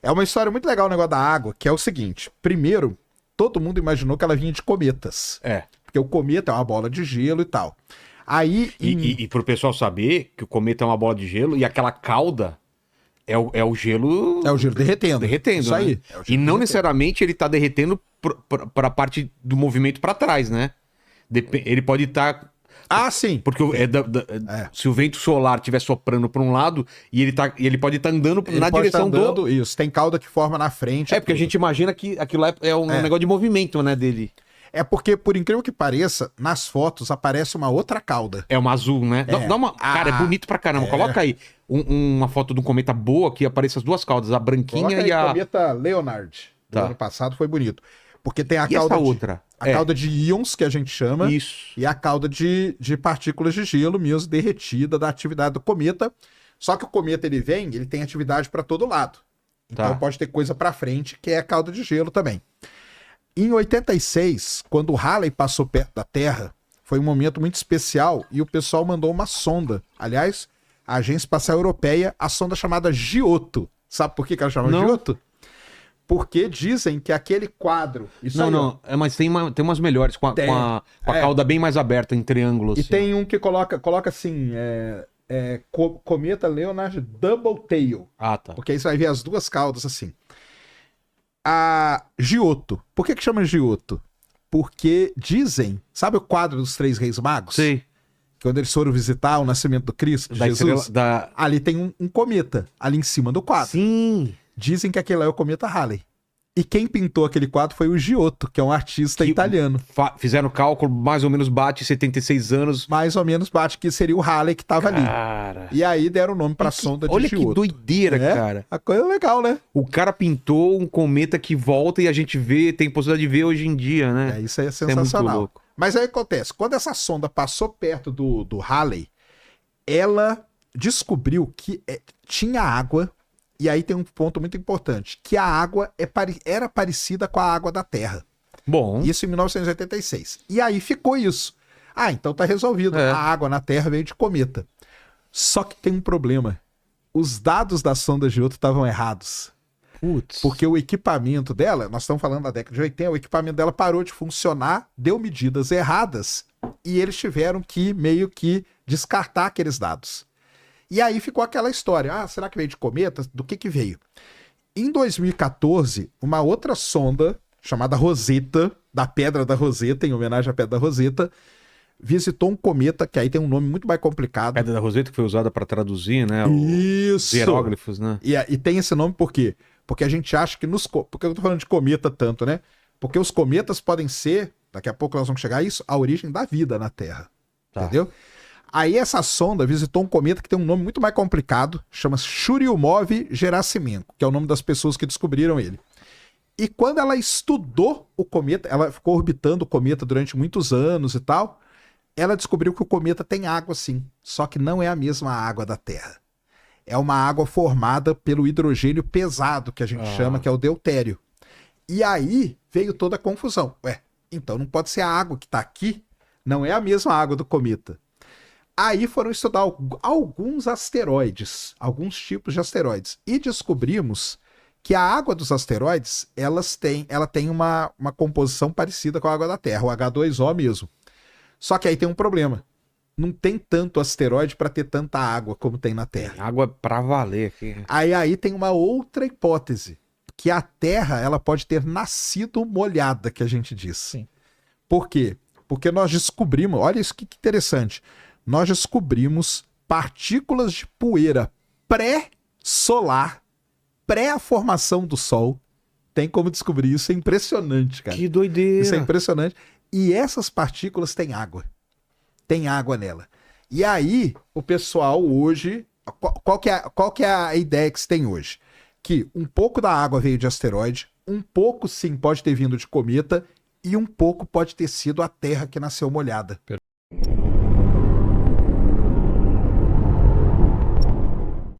É uma história muito legal o negócio da água, que é o seguinte. Primeiro, todo mundo imaginou que ela vinha de cometas. É. Porque o cometa é uma bola de gelo e tal. Aí... E pro pessoal saber que o cometa é uma bola de gelo e aquela cauda é o gelo... É o gelo derretendo. Derretendo, Isso né? aí. É o gelo E não derretendo. necessariamente ele tá derretendo pra parte do movimento pra trás, né? Ele pode estar... Ah, sim. Porque se o vento solar estiver soprando para um lado e ele pode estar andando Ele na pode direção estar andando, Isso, tem cauda que forma na frente. É, porque a gente imagina que aquilo lá é um negócio de movimento, né, dele. É porque, por incrível que pareça, nas fotos aparece uma outra cauda. É uma azul, né? É. Dá uma... Cara, é bonito pra caramba. Coloca aí uma foto de um cometa boa que apareça as duas caudas, a branquinha Coloca aí e a... cometa Leonard, do Tá. ano passado, foi bonito. Porque tem a E cauda essa de... outra? A cauda de íons, que a gente chama, Isso. e a cauda de partículas de gelo mesmo derretida da atividade do cometa. Só que o cometa, ele tem atividade para todo lado. Então Tá. pode ter coisa para frente, que é a cauda de gelo também. Em 86, quando o Halley passou perto da Terra, foi um momento muito especial e o pessoal mandou uma sonda. Aliás, a Agência Espacial Europeia, a sonda chamada Giotto. Sabe por que ela chama Não. Giotto? Porque dizem que aquele quadro... Isso aí, ó. Mas tem umas melhores, com a cauda bem mais aberta, em triângulo. E assim. tem um que coloca assim, cometa Leonard Double Tail. Ah, tá. Porque aí você vai ver as duas caudas assim. A Giotto. Por que chama Giotto? Porque dizem, sabe o quadro dos Três Reis Magos? Sei. Quando eles foram visitar o nascimento do Cristo, de Da Jesus, estrela, ali tem um cometa, ali em cima do quadro. Sim. Dizem que aquele é o cometa Halley. E quem pintou aquele quadro foi o Giotto, que é um artista italiano. Fizeram o cálculo, mais ou menos bate 76 anos. Mais ou menos bate que seria o Halley que tava ali. Cara. E aí deram o nome pra sonda de Olha Giotto. que doideira, cara. A coisa é legal, né? O cara pintou um cometa que volta e a gente vê, tem possibilidade de ver hoje em dia, né? Isso aí é Isso é muito sensacional. louco. Mas aí acontece, quando essa sonda passou perto do Halley, ela descobriu que tinha água, e aí tem um ponto muito importante, que a água era parecida com a água da Terra. Bom. Isso em 1986. E aí ficou isso. Ah, então tá resolvido. A água na Terra veio de cometa. Só que tem um problema. Os dados da sonda Giotto estavam errados. Putz. Porque o equipamento dela, nós estamos falando da década de 80, o equipamento dela parou de funcionar, deu medidas erradas e eles tiveram que meio que descartar aqueles dados. E aí ficou aquela história, será que veio de cometa? Do que veio? Em 2014, uma outra sonda chamada Rosetta, da Pedra da Rosetta, em homenagem à Pedra da Rosetta, visitou um cometa, que aí tem um nome muito mais complicado. Pedra da Rosetta que foi usada para traduzir, né? Isso! Os hieróglifos, né? E tem esse nome por quê? Porque a gente acha que Por que eu tô falando de cometa tanto, né? Porque os cometas podem ser, daqui a pouco nós vamos chegar a isso, a origem da vida na Terra. Tá. Entendeu? Aí essa sonda visitou um cometa que tem um nome muito mais complicado, chama Churyumov-Gerasimenko, que é o nome das pessoas que descobriram ele. E quando ela estudou o cometa, ela ficou orbitando o cometa durante muitos anos e tal, ela descobriu que o cometa tem água sim, só que não é a mesma água da Terra. É uma água formada pelo hidrogênio pesado, que a gente chama, que é o deutério. E aí veio toda a confusão. Então não pode ser a água que está aqui, não é a mesma água do cometa. Aí foram estudar alguns asteroides, alguns tipos de asteroides, e descobrimos que a água dos asteroides, ela tem uma composição parecida com a água da Terra, o H2O mesmo. Só que aí tem um problema. Não tem tanto asteroide para ter tanta água como tem na Terra. Água pra valer aqui. Aí tem uma outra hipótese, que a Terra ela pode ter nascido molhada, que a gente diz. Sim. Por quê? Porque nós descobrimos, olha isso que interessante, nós descobrimos partículas de poeira pré-solar, pré a formação do Sol. Tem como descobrir isso, é impressionante, cara. Que doideira. Isso é impressionante. E essas partículas têm água. Tem água nela. E aí, o pessoal hoje... Qual que é a ideia que se tem hoje? Que um pouco da água veio de asteroide, um pouco, sim, pode ter vindo de cometa, e um pouco pode ter sido a Terra que nasceu molhada.